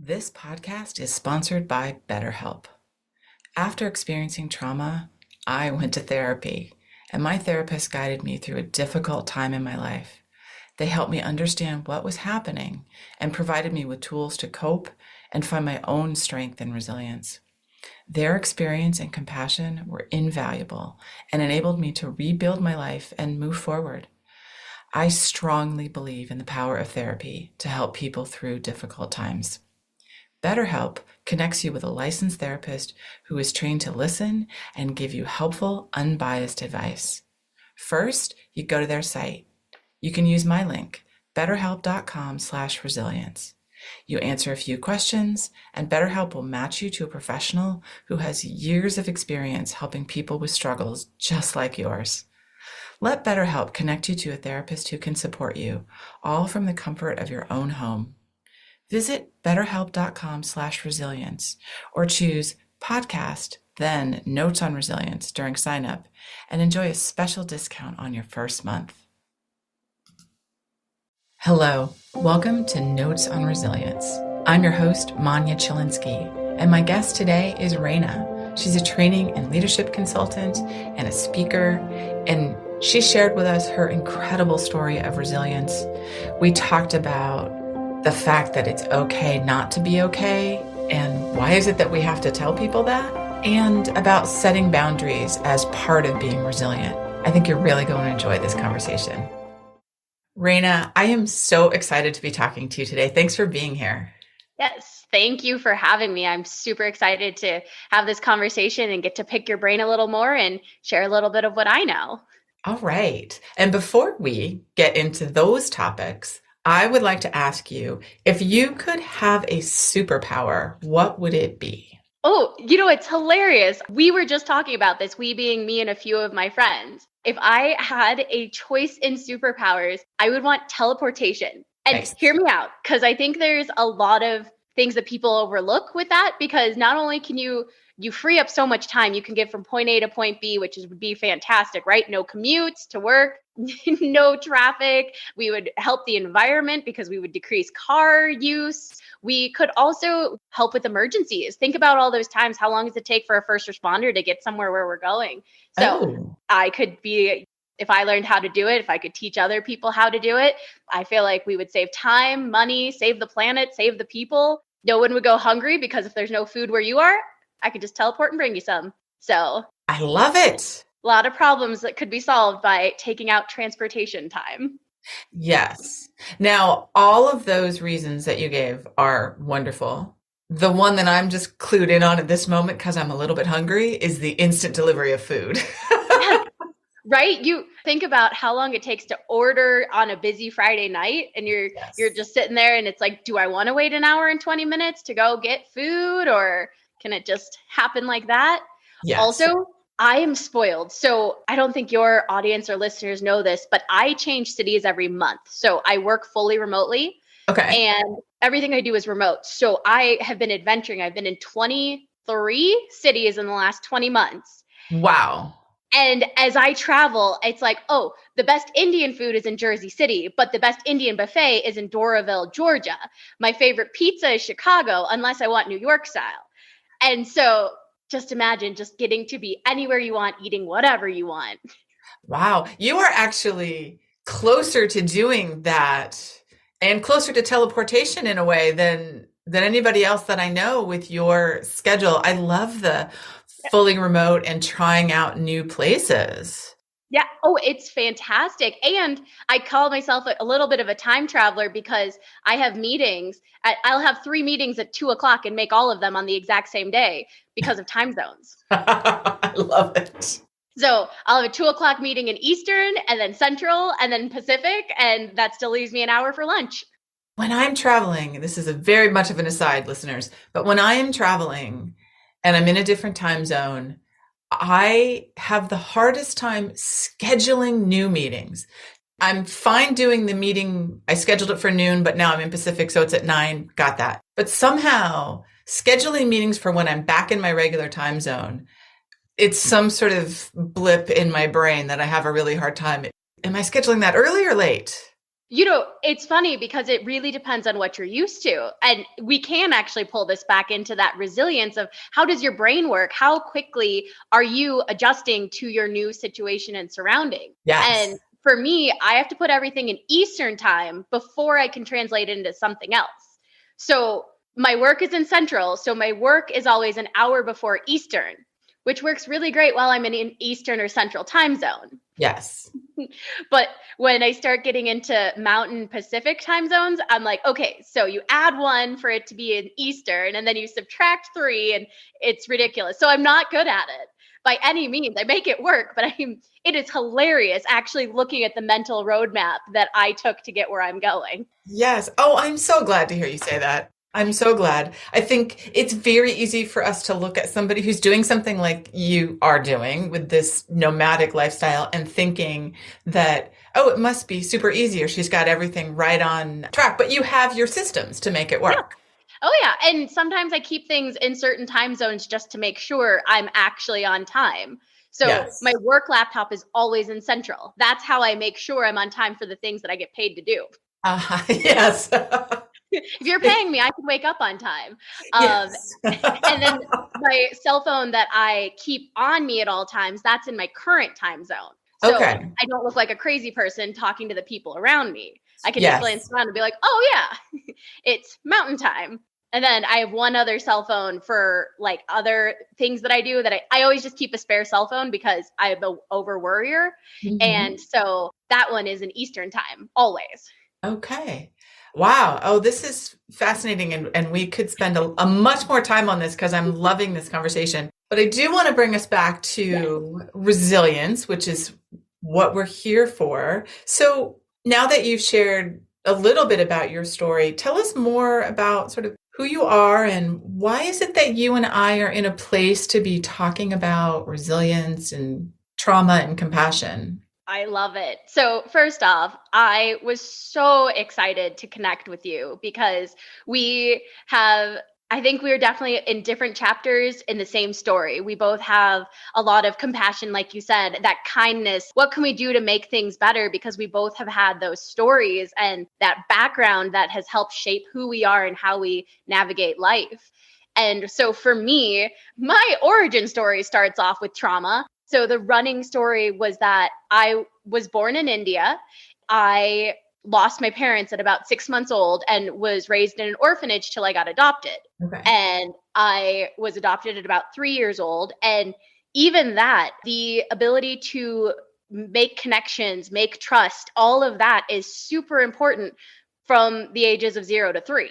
This podcast is sponsored by BetterHelp. After experiencing trauma, I went to therapy, and my therapist guided me through a difficult time in my life. They helped me understand what was happening and provided me with tools to cope and find my own strength and resilience. Their experience and compassion were invaluable and enabled me to rebuild my life and move forward. I strongly believe in the power of therapy to help people through difficult times. BetterHelp connects you with a licensed therapist who is trained to listen and give you helpful, unbiased advice. First, you go to their site. You can use my link, betterhelp.com/resilience. You answer a few questions, and BetterHelp will match you to a professional who has years of experience helping people with struggles just like yours. Let BetterHelp connect you to a therapist who can support you, all from the comfort of your own home. Visit betterhelp.com/resilience or choose podcast, then notes on resilience during sign up and enjoy a special discount on your first month. Hello, welcome to Notes on Resilience. I'm your host, Manya Chilinsky, and my guest today is Rayna. She's a training and leadership consultant and a speaker, and she shared with us her incredible story of resilience. We talked about the fact that it's okay not to be okay, and why is it that we have to tell people that, and about setting boundaries as part of being resilient. I think you're really going to enjoy this conversation. Rayna, I am so excited to be talking to you today. Thanks for being here. Yes, thank you for having me. I'm super excited to have this conversation and get to pick your brain a little more and share a little bit of what I know. All right. And before we get into those topics, I would like to ask you, if you could have a superpower, what would it be? Oh, it's hilarious. We were just talking about this, we being me and a few of my friends. If I had a choice in superpowers, I would want teleportation. And Nice. Hear me out, because I think there's a lot of things that people overlook with that, because not only can you free up so much time, you can get from point A to point B, would be fantastic, right? No commutes to work, no traffic. We would help the environment because we would decrease car use. We could also help with emergencies. Think about all those times. How long does it take for a first responder to get somewhere where we're going? So I could be, if I learned how to do it, if I could teach other people how to do it, I feel like we would save time, money, save the planet, save the people. No one would go hungry, because if there's no food where you are, I could just teleport and bring you some. So I love it. A lot of problems that could be solved by taking out transportation time. Yes. Now, all of those reasons that you gave are wonderful. The one that I'm just clued in on at this moment, because I'm a little bit hungry, is the instant delivery of food. Right? You think about how long it takes to order on a busy Friday night, and you're just sitting there, and it's like, do I want to wait an hour and 20 minutes to go get food, or can it just happen like that? Yes. Also, I am spoiled. So I don't think your audience or listeners know this, but I change cities every month. So I work fully remotely. Okay. And everything I do is remote. So I have been adventuring. I've been in 23 cities in the last 20 months. Wow. And as I travel, it's like, oh, the best Indian food is in Jersey City, but the best Indian buffet is in Doraville, Georgia. My favorite pizza is Chicago, unless I want New York style. And so just imagine just getting to be anywhere you want, eating whatever you want. Wow. You are actually closer to doing that and closer to teleportation in a way than anybody else that I know with your schedule. I love the fully remote and trying out new places. Yeah. Oh, it's fantastic. And I call myself a little bit of a time traveler, because I have meetings. I'll have 3 meetings at 2:00 and make all of them on the exact same day because of time zones. I love it. So I'll have a 2:00 meeting in Eastern, and then Central, and then Pacific, and that still leaves me an hour for lunch. When I'm traveling, this is a very much of an aside, listeners, but when I am traveling and I'm in a different time zone, I have the hardest time scheduling new meetings. I'm fine doing the meeting. I scheduled it for noon, but now I'm in Pacific, so it's at 9. Got that. But somehow scheduling meetings for when I'm back in my regular time zone, it's some sort of blip in my brain that I have a really hard time. Am I scheduling that early or late? It's funny because it really depends on what you're used to. And we can actually pull this back into that resilience of how does your brain work? How quickly are you adjusting to your new situation and surrounding? Yes. And for me, I have to put everything in Eastern time before I can translate it into something else. So my work is in Central. So my work is always an hour before Eastern, which works really great while I'm in an Eastern or Central time zone. Yes. But when I start getting into Mountain Pacific time zones, I'm like, okay, so you add one for it to be in Eastern, and then you subtract 3, and it's ridiculous. So I'm not good at it by any means. I make it work, but it is hilarious actually looking at the mental roadmap that I took to get where I'm going. Yes. Oh, I'm so glad to hear you say that. I'm so glad. I think it's very easy for us to look at somebody who's doing something like you are doing with this nomadic lifestyle and thinking that, oh, it must be super easy or she's got everything right on track, but you have your systems to make it Yeah. work. Oh, yeah. And sometimes I keep things in certain time zones just to make sure I'm actually on time. So Yes. my work laptop is always in Central. That's how I make sure I'm on time for the things that I get paid to do. Yes. If you're paying me, I can wake up on time. Yes. And then my cell phone that I keep on me at all times, that's in my current time zone. So Okay. I don't look like a crazy person talking to the people around me. I can just glance Yes. around and be like, oh yeah, it's mountain time. And then I have one other cell phone for like other things that I do that I always just keep a spare cell phone because I'm an over worrier. Mhm. And so that one is in Eastern time, always. Okay. Wow. Oh, this is fascinating. And we could spend a much more time on this because I'm loving this conversation. But I do want to bring us back Yes. to resilience, which is what we're here for. So now that you've shared a little bit about your story, tell us more about sort of who you are and why is it that you and I are in a place to be talking about resilience and trauma and compassion? I love it. So, first off, I was so excited to connect with you because we have, I think we are definitely in different chapters in the same story. We both have a lot of compassion, like you said, that kindness. What can we do to make things better? Because we both have had those stories and that background that has helped shape who we are and how we navigate life. And so for me, my origin story starts off with trauma. So the running story was that I was born in India. I lost my parents at about 6 months old and was raised in an orphanage till I got adopted. Okay. And I was adopted at about 3 years old. And even that, the ability to make connections, make trust, all of that is super important from the ages of 0 to 3.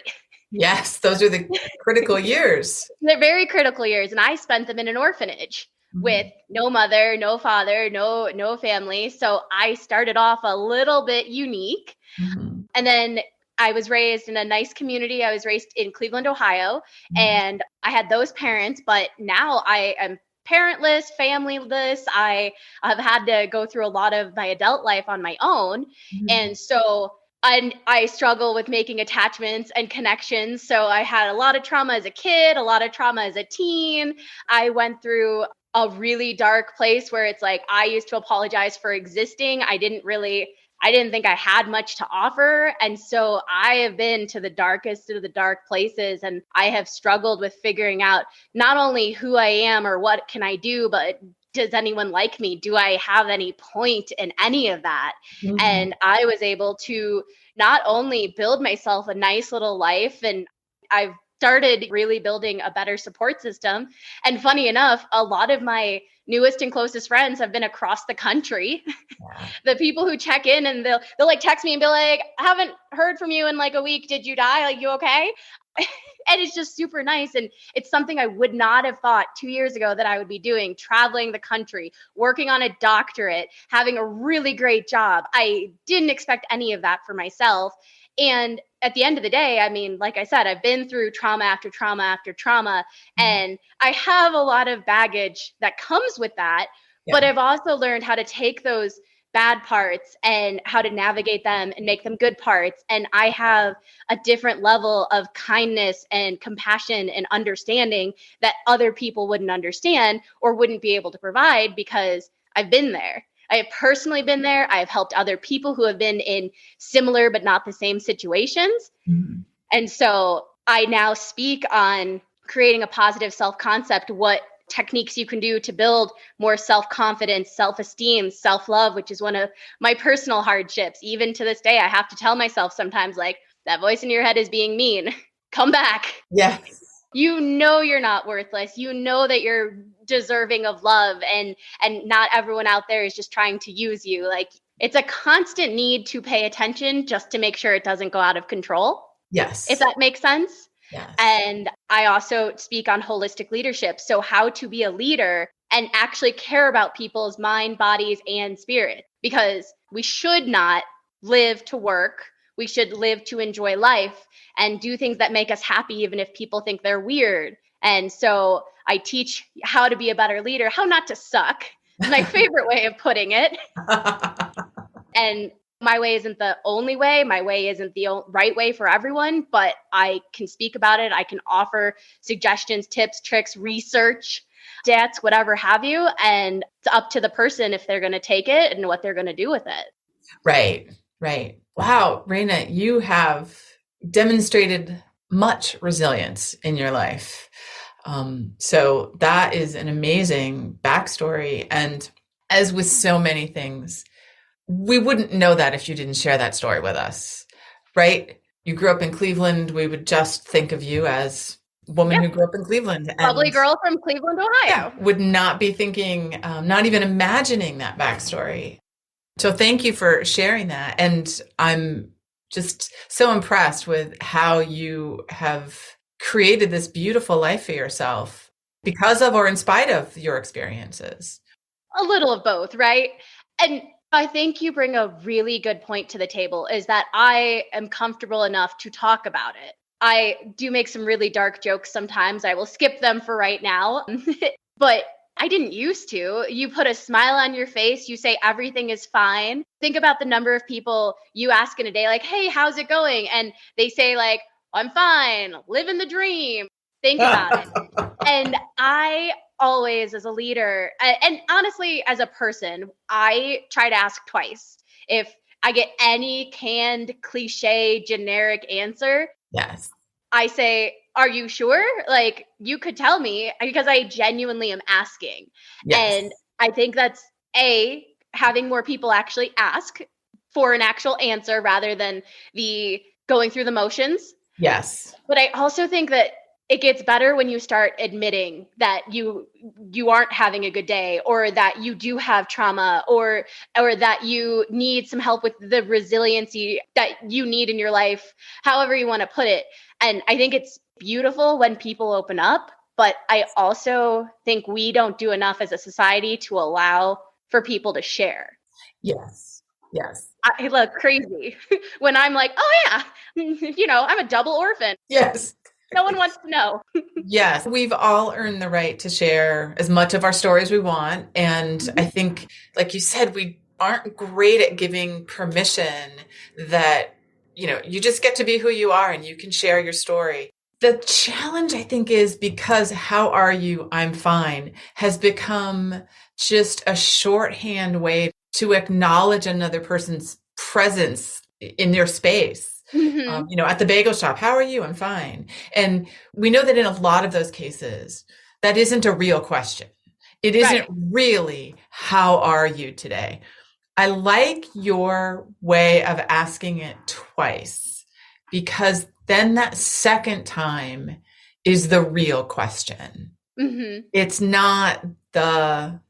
Yes, those are the critical years. They're very critical years, and I spent them in an orphanage with Mhm. no mother, no father, no family. So I started off a little bit unique. Mhm. And then I was raised in a nice community. I was raised in Cleveland, Ohio, Mhm. and I had those parents, but now I am parentless, familyless. I have had to go through a lot of my adult life on my own. Mhm. And so I struggle with making attachments and connections. So I had a lot of trauma as a kid, a lot of trauma as a teen. I went through a really dark place where it's like I used to apologize for existing. I didn't think I had much to offer. And so I have been to the darkest of the dark places, and I have struggled with figuring out not only who I am or what can I do, but does anyone like me? Do I have any point in any of that? Mhm. And I was able to not only build myself a nice little life, and I've started really building a better support system. And funny enough, a lot of my newest and closest friends have been across the country. Yeah. The people who check in and they'll like text me and be like, I haven't heard from you in like a week. Did you die? Like, you okay? And it's just super nice. And it's something I would not have thought 2 years ago that I would be doing, traveling the country, working on a doctorate, having a really great job. I didn't expect any of that for myself. And at the end of the day, I mean, like I said, I've been through trauma after trauma after trauma, Mhm. and I have a lot of baggage that comes with that. But Yeah. I've also learned how to take those bad parts and how to navigate them and make them good parts. And I have a different level of kindness and compassion and understanding that other people wouldn't understand or wouldn't be able to provide because I've been there. I have personally been there. I have helped other people who have been in similar but not the same situations. Mhm. And so I now speak on creating a positive self-concept, what techniques you can do to build more self-confidence, self-esteem, self-love, which is one of my personal hardships. Even to this day, I have to tell myself sometimes, like, that voice in your head is being mean. Come back. Yeah. You know you're not worthless. You know that you're deserving of love, and not everyone out there is just trying to use you. Like, it's a constant need to pay attention just to make sure it doesn't go out of control, if Yes. that makes sense. Yes. And I also speak on holistic leadership. So how to be a leader and actually care about people's mind, bodies, and spirit, because we should not live to work. We should live to enjoy life and do things that make us happy, even if people think they're weird. And so I teach how to be a better leader, how not to suck. It's my favorite way of putting it. And my way isn't the only way. My way isn't the right way for everyone, but I can speak about it. I can offer suggestions, tips, tricks, research, stats, whatever have you. And it's up to the person if they're going to take it and what they're going to do with it. Right, right. Wow, Rayna, you have demonstrated much resilience in your life. So that is an amazing backstory. And as with so many things, we wouldn't know that if you didn't share that story with us, right? You grew up in Cleveland. We would just think of you as a woman who grew up in Cleveland. Bubbly girl from Cleveland, Ohio. Would not be thinking, not even imagining that backstory. So thank you for sharing that. And I'm just so impressed with how you have created this beautiful life for yourself because of or in spite of your experiences. A little of both, right? And I think you bring a really good point to the table, is that I am comfortable enough to talk about it. I do make some really dark jokes sometimes. I will skip them for right now. But I didn't used to. You put a smile on your face. You say everything is fine. Think about the number of people you ask in a day, like, hey, how's it going? And they say, like, I'm fine, living the dream. Think about it. And I always, as a leader, and honestly, as a person, I try to ask twice. If I get any canned, cliche, generic answer, Yes. I say, are you sure? Like, you could tell me, because I genuinely am asking. Yes. And I think that's having more people actually ask for an actual answer rather than the going through the motions. Yes. But I also think that it gets better when you start admitting that you aren't having a good day, or that you do have trauma, or that you need some help with the resiliency that you need in your life, however you want to put it. And I think it's beautiful when people open up, but I also think we don't do enough as a society to allow for people to share. Yes. Yes. I look crazy when I'm like, oh yeah, I'm a double orphan. Yes. No one wants to know. Yes, we've all earned the right to share as much of our story as we want. And I think, like you said, we aren't great at giving permission that, you just get to be who you are and you can share your story. The challenge, I think, is because how are you? I'm fine has become just a shorthand way to acknowledge another person's presence in your space. Mm-hmm. At the bagel shop, how are you? I'm fine. And we know that in a lot of those cases, that isn't a real question. It isn't really, how are you today? I like your way of asking it twice, because then that second time is the real question. Mm-hmm. It's not the,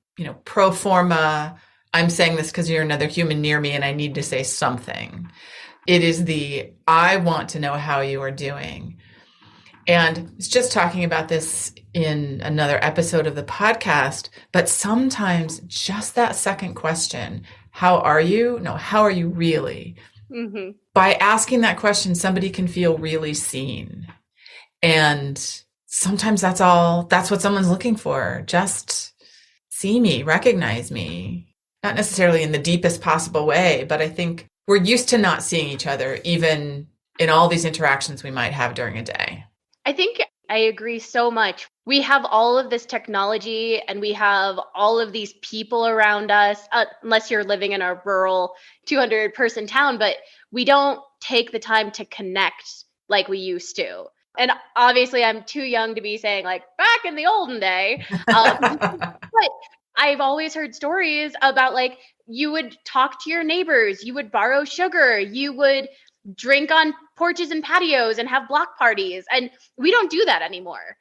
pro forma, I'm saying this because you're another human near me and I need to say something. It is I want to know how you are doing. And I was just talking about this in another episode of the podcast, but sometimes just that second question, how are you? No, how are you really? Mm-hmm. By asking that question, somebody can feel really seen. And sometimes that's what someone's looking for. Just see me, recognize me, not necessarily in the deepest possible way, but I think we're used to not seeing each other, even in all these interactions we might have during a day. I think I agree so much. we have all of this technology and we have all of these people around us, unless you're living in a rural 200-person town, but we don't take the time to connect like we used to. And obviously, I'm too young to be saying like back in the olden day. But I've always heard stories about like you would talk to your neighbors, you would borrow sugar, you would drink on porches and patios and have block parties. And we don't do that anymore.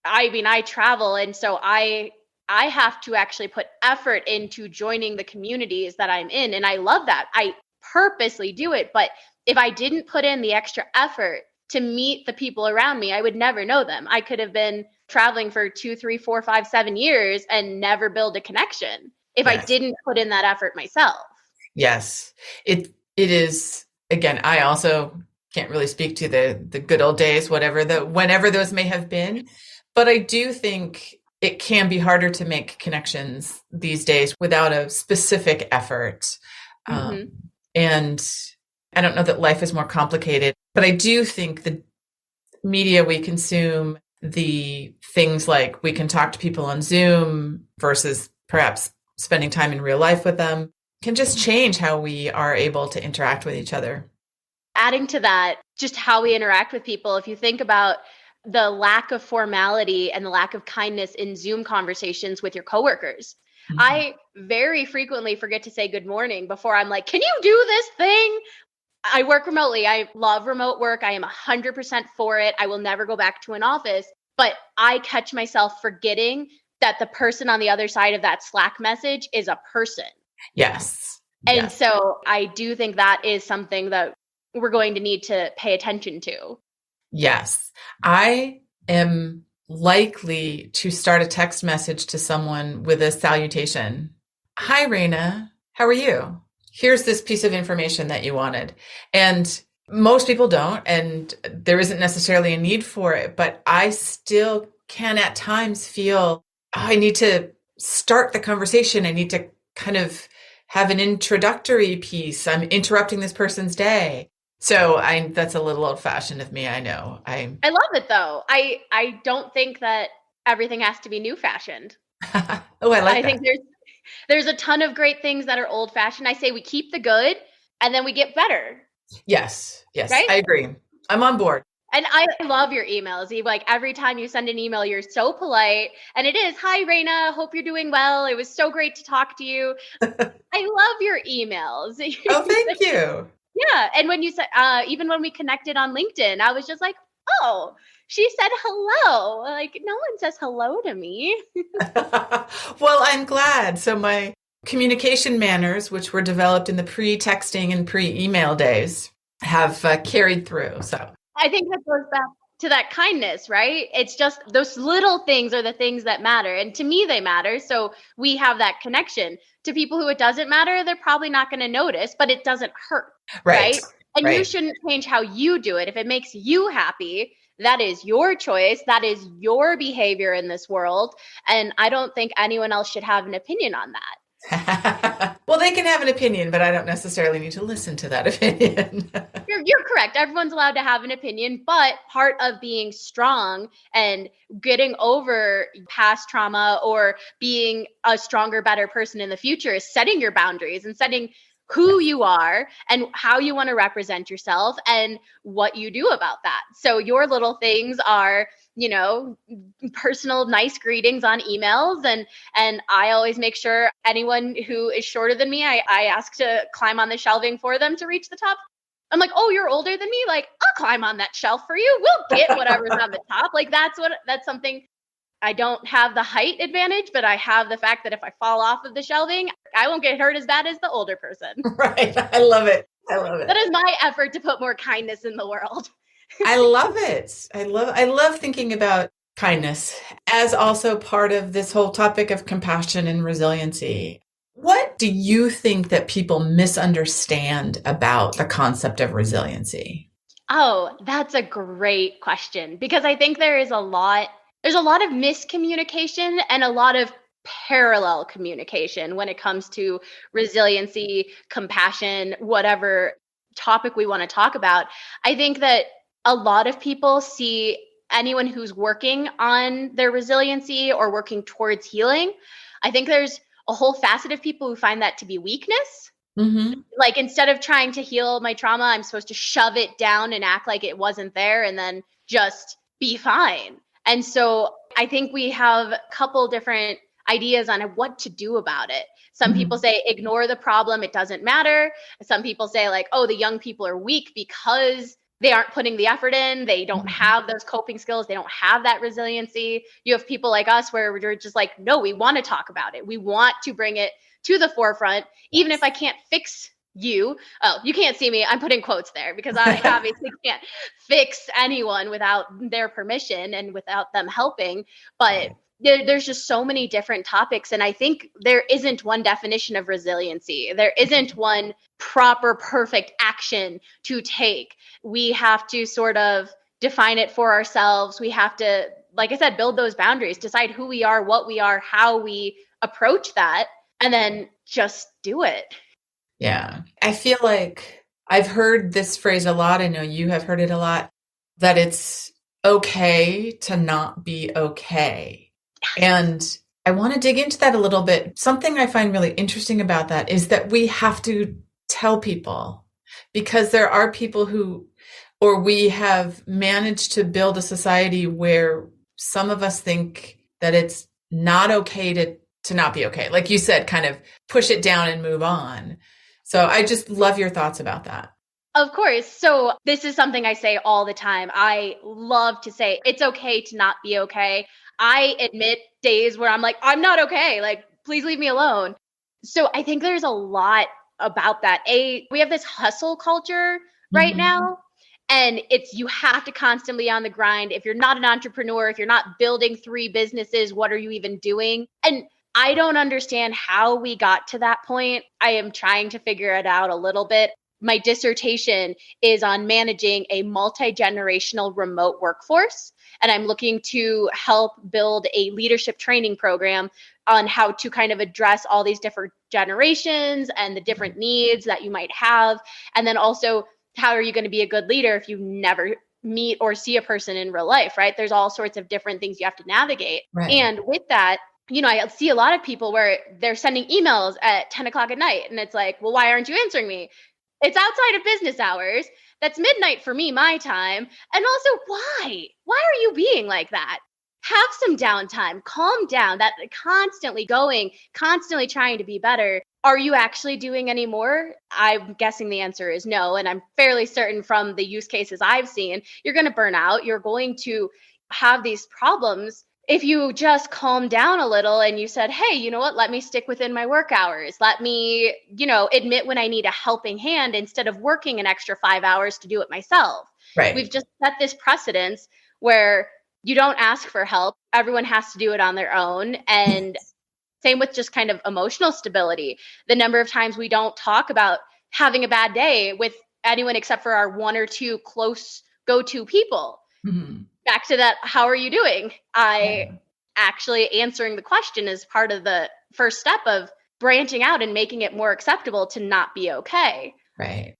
I mean, I travel, and so I have to actually put effort into joining the communities that I'm in, and I love that. I purposely do it, but if I didn't put in the extra effort to meet the people around me, I would never know them. I could have been traveling for 2, 3, 4, 5, 7 years and never build a connection if I Yes. didn't put in that effort myself. Yes. It is, again, I also can't really speak to the good old days, whenever those may have been. But I do think it can be harder to make connections these days without a specific effort. And I don't know that life is more complicated, but I do think the media we consume, the things like we can talk to people on Zoom versus perhaps spending time in real life with them, can just change how we are able to interact with each other. Adding to that, just how we interact with people, if you think about the lack of formality and the lack of kindness in Zoom conversations with your coworkers. I very frequently forget to say good morning before I'm like, can you do this thing? I work remotely. I love remote work. I am 100% for it. I will never go back to an office, but I catch myself forgetting that the person on the other side of that Slack message is a person. Yes. And so I do think that is something that we're going to need to pay attention to. Yes. I am likely to start a text message to someone with a salutation. Hi, Rayna. How are you? Here's this piece of information that you wanted. And most people don't, and there isn't necessarily a need for it, but I still can at times feel I need to start the conversation. I need to kind of have an introductory piece. I'm interrupting this person's day. So that's a little old-fashioned of me, I know. I love it though. I don't think that everything has to be new-fashioned. Oh, I like I that. think there's a ton of great things that are old-fashioned. I say we keep the good and then we get better. Yes, right? I agree. I'm on board. And I love your emails, Eve. Like every time you send an email, you're so polite. And it is, hi, Rayna. Hope you're doing well. It was so great to talk to you. I love your emails. Oh, thank you. Yeah. And when you said, even when we connected on LinkedIn, I was just like, oh, she said hello. Like no one says hello to me. Well, I'm glad. So my communication manners, which were developed in the pre-texting and pre-email days, have carried through. So I think that goes back to that kindness, right? It's just those little things are the things that matter. And to me, they matter. So we have that connection. To people who it doesn't matter, they're probably not going to notice, but it doesn't hurt. Right. And you shouldn't change how you do it. If it makes you happy, that is your choice. That is your behavior in this world. And I don't think anyone else should have an opinion on that. Well, they can have an opinion, but I don't necessarily need to listen to that opinion. You're correct. Everyone's allowed to have an opinion, but part of being strong and getting over past trauma or being a stronger, better person in the future is setting your boundaries and setting who you are and how you want to represent yourself and what you do about that. So your little things are, personal nice greetings on emails. And I always make sure anyone who is shorter than me, I ask to climb on the shelving for them to reach the top. I'm like, oh, you're older than me? Like, I'll climb on that shelf for you. We'll get whatever's on the top. Like that's something. I don't have the height advantage, but I have the fact that if I fall off of the shelving, I won't get hurt as bad as the older person. Right. I love it. That is my effort to put more kindness in the world. I love it. I love thinking about kindness as also part of this whole topic of compassion and resiliency. What do you think that people misunderstand about the concept of resiliency? Oh, that's a great question because I think there's a lot of miscommunication and a lot of parallel communication when it comes to resiliency, compassion, whatever topic we want to talk about. I think that a lot of people see anyone who's working on their resiliency or working towards healing, I think there's a whole facet of people who find that to be weakness. Mm-hmm. Like, instead of trying to heal my trauma, I'm supposed to shove it down and act like it wasn't there and then just be fine. And so I think we have a couple different ideas on what to do about it. Some people say ignore the problem, it doesn't matter. Some people say, like, oh, the young people are weak because they aren't putting the effort in. They don't have those coping skills. They don't have that resiliency. You have people like us where we're just like, no, we want to talk about it. We want to bring it to the forefront, even if I can't fix you. Oh, you can't see me. I'm putting quotes there because I obviously can't fix anyone without their permission and without them helping. But there's just so many different topics. And I think there isn't one definition of resiliency. There isn't one proper, perfect action to take. We have to sort of define it for ourselves. We have to, like I said, build those boundaries, decide who we are, what we are, how we approach that, and then just do it. Yeah. I feel like I've heard this phrase a lot. I know you have heard it a lot, that it's okay to not be okay. And I want to dig into that a little bit. Something I find really interesting about that is that we have to tell people, because there are people who, or we have managed to build a society where some of us think that it's not okay to not be okay. Like you said, kind of push it down and move on. So I just love your thoughts about that. Of course. So this is something I say all the time. I love to say it's okay to not be okay. I admit days where I'm like, I'm not okay. Like, please leave me alone. So I think there's a lot about that. We have this hustle culture right now. And it's, you have to constantly on the grind. If you're not an entrepreneur, if you're not building 3 businesses, what are you even doing? And I don't understand how we got to that point. I am trying to figure it out a little bit. My dissertation is on managing a multi-generational remote workforce. And I'm looking to help build a leadership training program on how to kind of address all these different generations and the different needs that you might have. And then also, how are you going to be a good leader if you never meet or see a person in real life, right? There's all sorts of different things you have to navigate. Right. And with that, you know, I see a lot of people where they're sending emails at 10 o'clock at night. And it's like, well, why aren't you answering me? It's outside of business hours. That's midnight for me, my time. And also, why? Why are you being like that? Have some downtime, calm down. That constantly going, constantly trying to be better. Are you actually doing any more? I'm guessing the answer is no. And I'm fairly certain from the use cases I've seen, you're going to burn out. You're going to have these problems. If you just calm down a little and you said, hey, you know what, let me stick within my work hours. Let me, admit when I need a helping hand instead of working an extra 5 hours to do it myself. Right. We've just set this precedence where you don't ask for help. Everyone has to do it on their own. And same with just kind of emotional stability. The number of times we don't talk about having a bad day with anyone except for our 1 or 2 close go-to people. Mm-hmm. Back to that, how are you doing? Actually answering the question is part of the first step of branching out and making it more acceptable to not be okay. Right.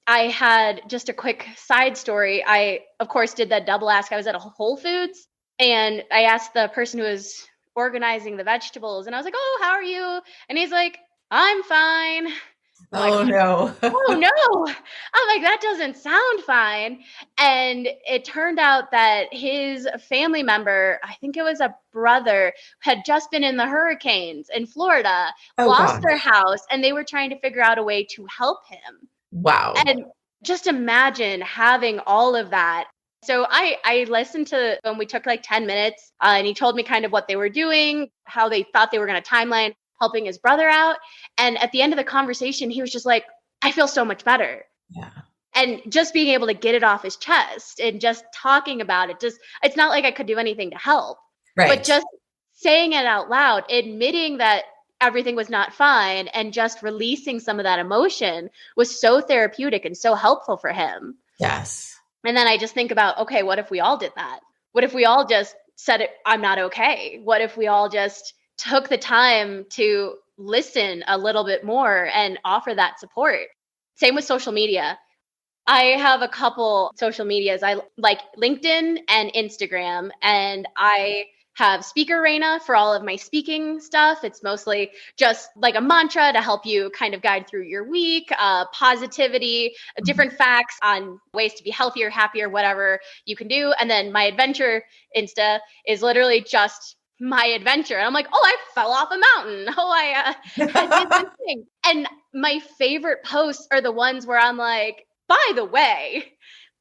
I had just a quick side story. I, of course, did that double ask. I was at a Whole Foods and I asked the person who was organizing the vegetables and I was like, oh, how are you? And he's like, I'm fine. No. Oh, no. I'm like, that doesn't sound fine. And it turned out that his family member, I think it was a brother, had just been in the hurricanes in Florida, lost their house, and they were trying to figure out a way to help him. Wow. And just imagine having all of that. So I listened to when we took like 10 minutes and he told me kind of what they were doing, how they thought they were going to timeline helping his brother out. And at the end of the conversation, he was just like, I feel so much better. Yeah. And just being able to get it off his chest and just talking about it, it's not like I could do anything to help. Right. But just saying it out loud, admitting that everything was not fine and just releasing some of that emotion was so therapeutic and so helpful for him. Yes. And then I just think about, okay, what if we all did that? What if we all just said, I'm not okay? What if we all just took the time to listen a little bit more and offer that support? Same with social media. I have a couple social medias. I like LinkedIn and Instagram, and I have Speaker Rayna for all of my speaking stuff. It's mostly just like a mantra to help you kind of guide through your week, positivity, different facts on ways to be healthier, happier, whatever you can do. And then my adventure Insta is literally just my adventure. And I'm like, oh, I fell off a mountain. Oh, I did this thing. And my favorite posts are the ones where I'm like, by the way,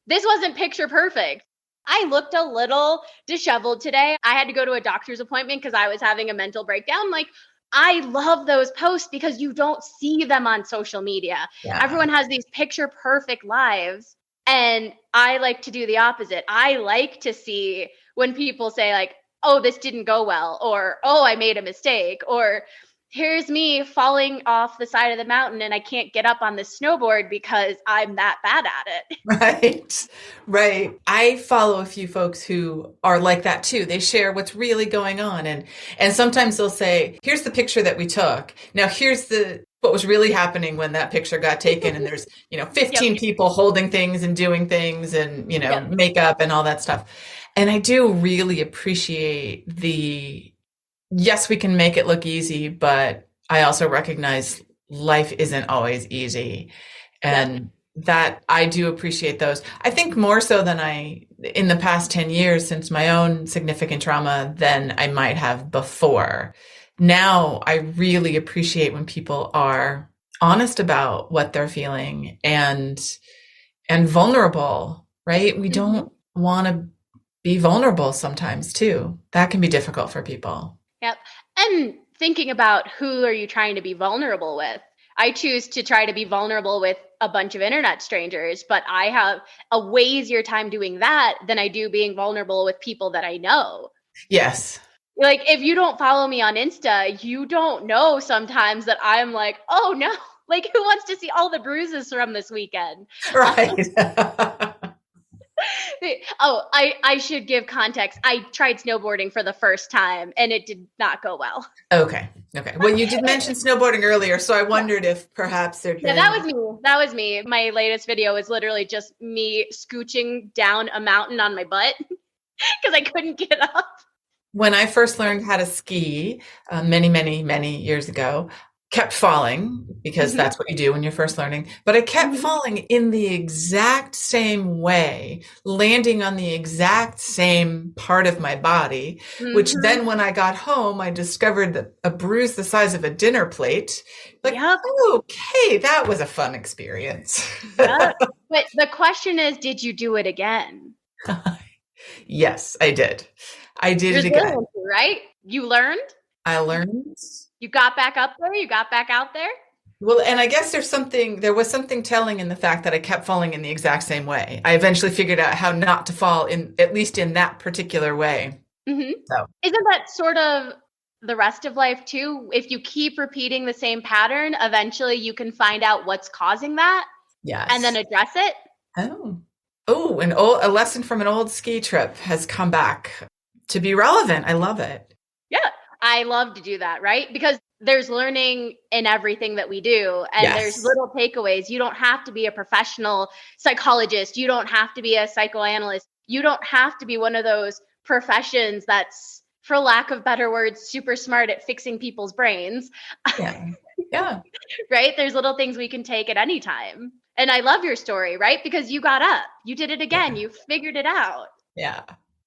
this wasn't picture perfect. I looked a little disheveled today. I had to go to a doctor's appointment because I was having a mental breakdown. Like, I love those posts because you don't see them on social media. Yeah. Everyone has these picture perfect lives. And I like to do the opposite. I like to see when people say, like, oh, this didn't go well, or oh, I made a mistake, or here's me falling off the side of the mountain and I can't get up on the snowboard because I'm that bad at it. Right. Right. I follow a few folks who are like that too. They share what's really going on. And sometimes they'll say, here's the picture that we took. Now here's what was really happening when that picture got taken. And there's, 15 people holding things and doing things and, makeup and all that stuff. And I do really appreciate yes, we can make it look easy, but I also recognize life isn't always easy. And that I do appreciate those. I think more so than in the past 10 years since my own significant trauma than I might have before. Now I really appreciate when people are honest about what they're feeling and vulnerable, right? We don't want to be vulnerable sometimes too. That can be difficult for people. Yep. And thinking about who are you trying to be vulnerable with? I choose to try to be vulnerable with a bunch of internet strangers, but I have a way easier time doing that than I do being vulnerable with people that I know. Yes. Like, if you don't follow me on Insta, you don't know sometimes that I'm like, oh no, like, who wants to see all the bruises from this weekend? Right. Oh, I should give context. I tried snowboarding for the first time and it did not go well. Okay. Well, you did mention snowboarding earlier, so I wondered if perhaps there'd been... Yeah, that was me. My latest video is literally just me scooching down a mountain on my butt because I couldn't get up. When I first learned how to ski many, many, many years ago, kept falling because that's what you do when you're first learning. But I kept falling in the exact same way, landing on the exact same part of my body, which then when I got home, I discovered that a bruise the size of a dinner plate. Like, okay, that was a fun experience. But the question is, did you do it again? Yes, I did. I did it again. Right? You learned? I learned. You got back up there? You got back out there? Well, and I guess there was something telling in the fact that I kept falling in the exact same way. I eventually figured out how not to fall at least in that particular way. So. Isn't that sort of the rest of life too? If you keep repeating the same pattern, eventually you can find out what's causing that. Yes. And then address it. Oh, a lesson from an old ski trip has come back to be relevant. I love it. Yeah. I love to do that, right? Because there's learning in everything that we do. And there's little takeaways. You don't have to be a professional psychologist. You don't have to be a psychoanalyst. You don't have to be one of those professions that's, for lack of better words, super smart at fixing people's brains. Yeah. Right? There's little things we can take at any time. And I love your story, right? Because you got up. You did it again. You figured it out. Yeah.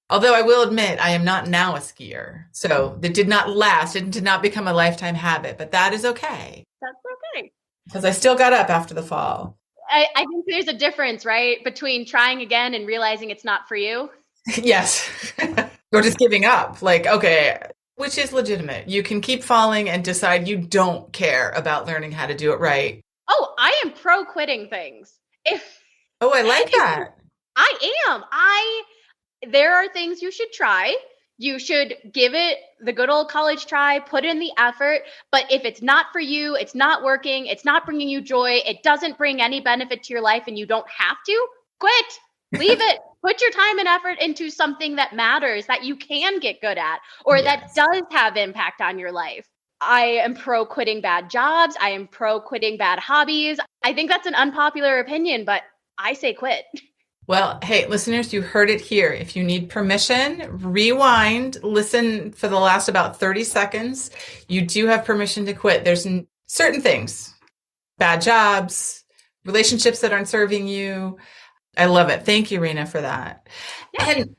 Although I will admit, I am not now a skier. So it did not last. It did not become a lifetime habit, but that is okay. That's okay. Because I still got up after the fall. I think there's a difference, right? Between trying again and realizing it's not for you. Yes. Or just giving up. Like, okay, which is legitimate. You can keep falling and decide you don't care about learning how to do it right. Oh, I am pro quitting things. I like that. I am. There are things you should try. You should give it the good old college try, put in the effort. But if it's not for you, it's not working, it's not bringing you joy, it doesn't bring any benefit to your life and you don't have to, quit, leave it. Put your time and effort into something that matters, that you can get good at, or that does have impact on your life. I am pro quitting bad jobs. I am pro quitting bad hobbies. I think that's an unpopular opinion, but I say quit. Well, hey, listeners, you heard it here. If you need permission, rewind, listen for the last about 30 seconds. You do have permission to quit. There's certain things, bad jobs, relationships that aren't serving you. I love it. Thank you, Rayna, for that. Yeah. And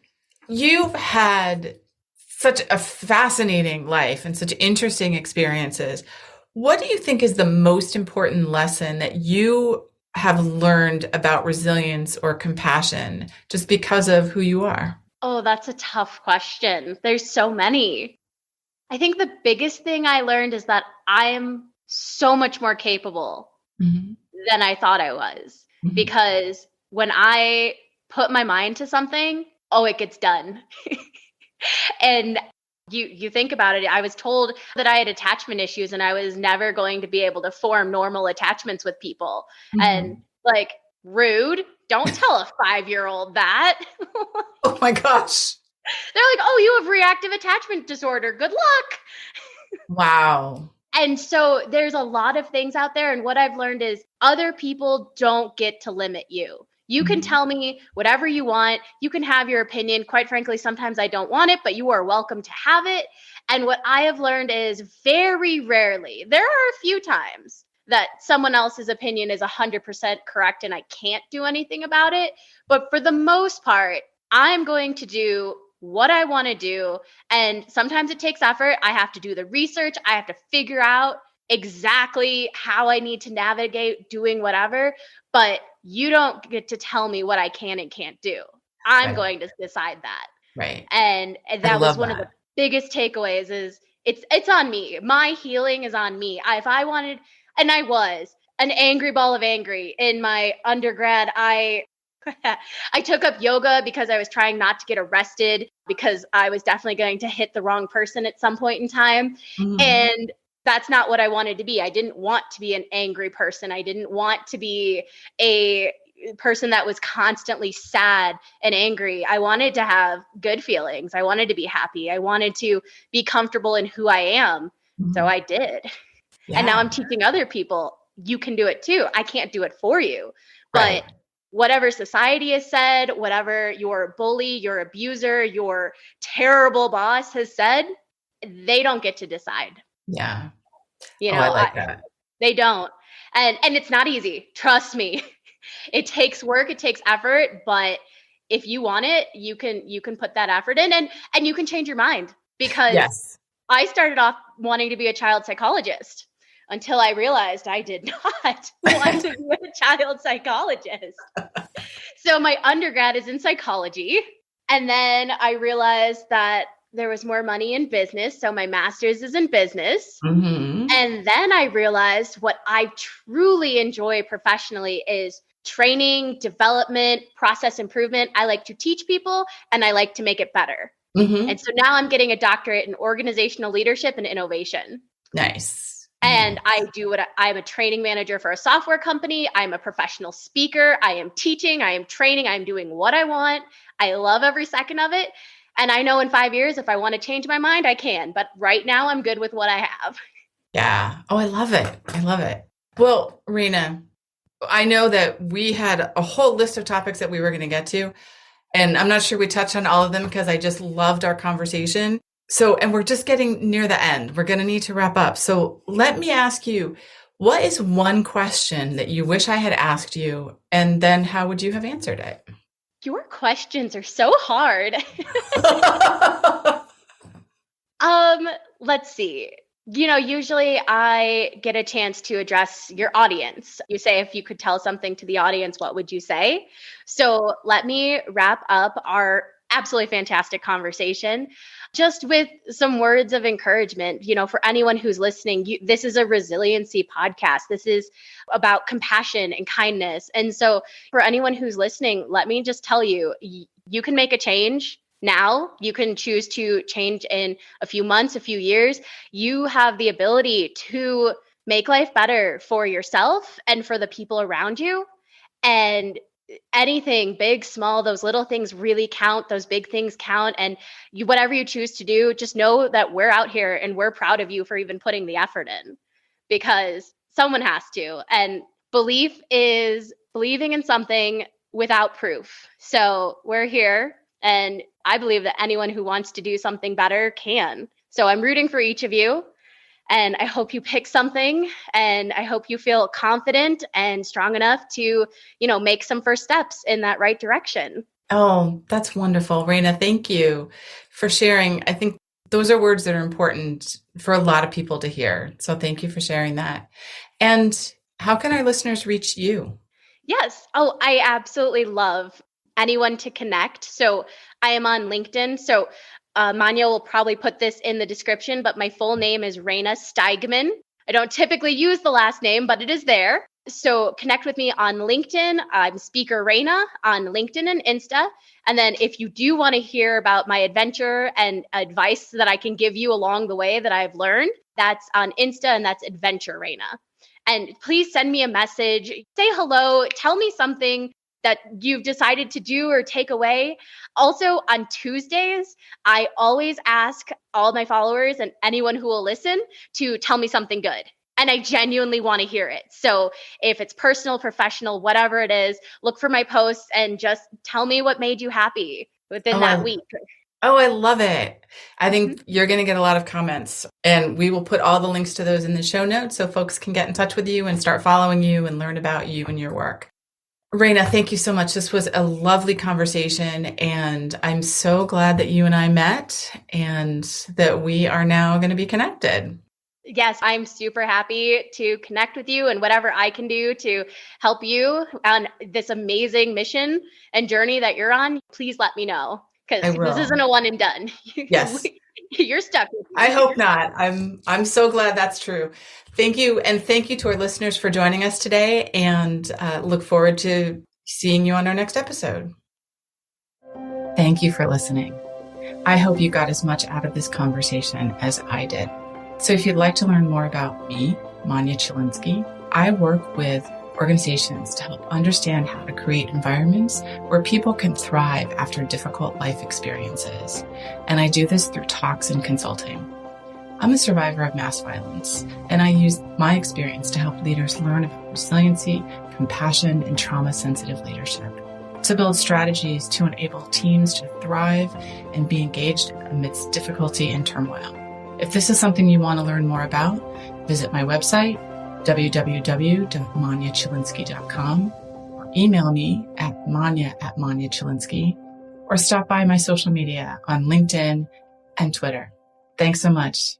you've had such a fascinating life and such interesting experiences. What do you think is the most important lesson that you have learned about resilience or compassion just because of who you are? Oh, that's a tough question. There's so many. I think the biggest thing I learned is that I am so much more capable Mhm. than I thought I was. Mhm. Because when I put my mind to something, oh, it gets done. And you think about it, I was told that I had attachment issues and I was never going to be able to form normal attachments with people. And Mhm. like, rude. Don't tell a 5-year-old that. Oh my gosh. They're like, oh, you have reactive attachment disorder. Good luck. Wow. And so there's a lot of things out there. And what I've learned is other people don't get to limit you. You can Mhm. tell me whatever you want. You can have your opinion. Quite frankly, sometimes I don't want it, but you are welcome to have it. And what I have learned is very rarely, there are a few times that someone else's opinion is 100% correct and I can't do anything about it. But for the most part, I'm going to do what I want to do. And sometimes it takes effort. I have to do the research. I have to figure out exactly how I need to navigate doing whatever. But you don't get to tell me what I can and can't do. I'm Right. going to decide that. Right. And I that was love one of the that. biggest takeaways is it's on me. My healing is on me. If I wanted, and I was an angry ball of angry in my undergrad, I took up yoga because I was trying not to get arrested because I was definitely going to hit the wrong person at some point in time. Mhm. And that's not what I wanted to be. I didn't want to be an angry person. I didn't want to be a person that was constantly sad and angry. I wanted to have good feelings. I wanted to be happy. I wanted to be comfortable in who I am. So Mhm. I did. And now Yeah. I'm teaching other people, you can do it too. I can't do it for you. But Right. whatever society has said, whatever your bully, your abuser, your terrible boss has said, they don't get to decide. Yeah. You Oh, I know, like that. they don't. And it's not easy. Trust me. It takes work, it takes effort, but if you want it, you can put that effort in and you can change your mind because Yes. I started off wanting to be a child psychologist until I realized I did not want to be a child psychologist. So my undergrad is in psychology. And then I realized that there was more money in business. So my master's is in business. Mhm. And then I realized what I truly enjoy professionally is training, development, process improvement. I like to teach people and I like to make it better. Mhm. And so now I'm getting a doctorate in organizational leadership and innovation. Nice. And Nice. I'm a training manager for a software company. I'm a professional speaker. I am teaching. I am training. I'm doing what I want. I love every second of it. And I know in 5 years, if I want to change my mind, I can. But right now, I'm good with what I have. Yeah. Oh, I love it. I love it. Well, Rena, I know that we had a whole list of topics that we were going to get to, and I'm not sure we touched on all of them because I just loved our conversation. So, and we're just getting near the end. We're going to need to wrap up. So, let me ask you, what is one question that you wish I had asked you, and then how would you have answered it? Your questions are so hard. Let's see. Usually I get a chance to address your audience. You say, if you could tell something to the audience, what would you say? So let me wrap up our absolutely fantastic conversation just with some words of encouragement. For anyone who's listening, this is a resiliency podcast. This is about compassion and kindness. And so for anyone who's listening, let me just tell you, you can make a change now. You can choose to change in a few months, a few years. You have the ability to make life better for yourself and for the people around you. And anything big, small, those little things really count. Those big things count. And whatever you choose to do, just know that we're out here and we're proud of you for even putting the effort in because someone has to. And belief is believing in something without proof. So we're here, and I believe that anyone who wants to do something better can. So I'm rooting for each of you, and I hope you pick something, and I hope you feel confident and strong enough to, make some first steps in that right direction. Oh, that's wonderful. Rayna, thank you for sharing. I think those are words that are important for a lot of people to hear. So thank you for sharing that. And how can our listeners reach you? Yes. Oh, I absolutely love anyone to connect. So I am on LinkedIn. So Manya will probably put this in the description, but my full name is Rayna Steigman. I don't typically use the last name, but it is there. So connect with me on LinkedIn. I'm Speaker Rayna on LinkedIn and Insta. And then if you do want to hear about my adventure and advice that I can give you along the way that I've learned, that's on Insta, and that's Adventure Rayna. And please send me a message, say hello, tell me something that you've decided to do or take away. Also, on Tuesdays, I always ask all my followers and anyone who will listen to tell me something good. And I genuinely want to hear it. So if it's personal, professional, whatever it is, look for my posts and just tell me what made you happy within that week. Oh, I love it. I think you're going to get a lot of comments, and we will put all the links to those in the show notes so folks can get in touch with you and start following you and learn about you and your work. Rayna, thank you so much. This was a lovely conversation, and I'm so glad that you and I met and that we are now going to be connected. Yes, I'm super happy to connect with you, and whatever I can do to help you on this amazing mission and journey that you're on, please let me know, because this isn't a one and done. Yes. You're stuck with me. I hope not. I'm so glad that's true. Thank you. And thank you to our listeners for joining us today, and look forward to seeing you on our next episode. Thank you for listening. I hope you got as much out of this conversation as I did. So if you'd like to learn more about me, Manya Chilinsky, I work with organizations to help understand how to create environments where people can thrive after difficult life experiences. And I do this through talks and consulting. I'm a survivor of mass violence, and I use my experience to help leaders learn about resiliency, compassion, and trauma-sensitive leadership, to build strategies to enable teams to thrive and be engaged amidst difficulty and turmoil. If this is something you want to learn more about, visit my website, www.manyachilinsky.com, or email me at manya@manyachilinsky, or stop by my social media on LinkedIn and Twitter. Thanks so much.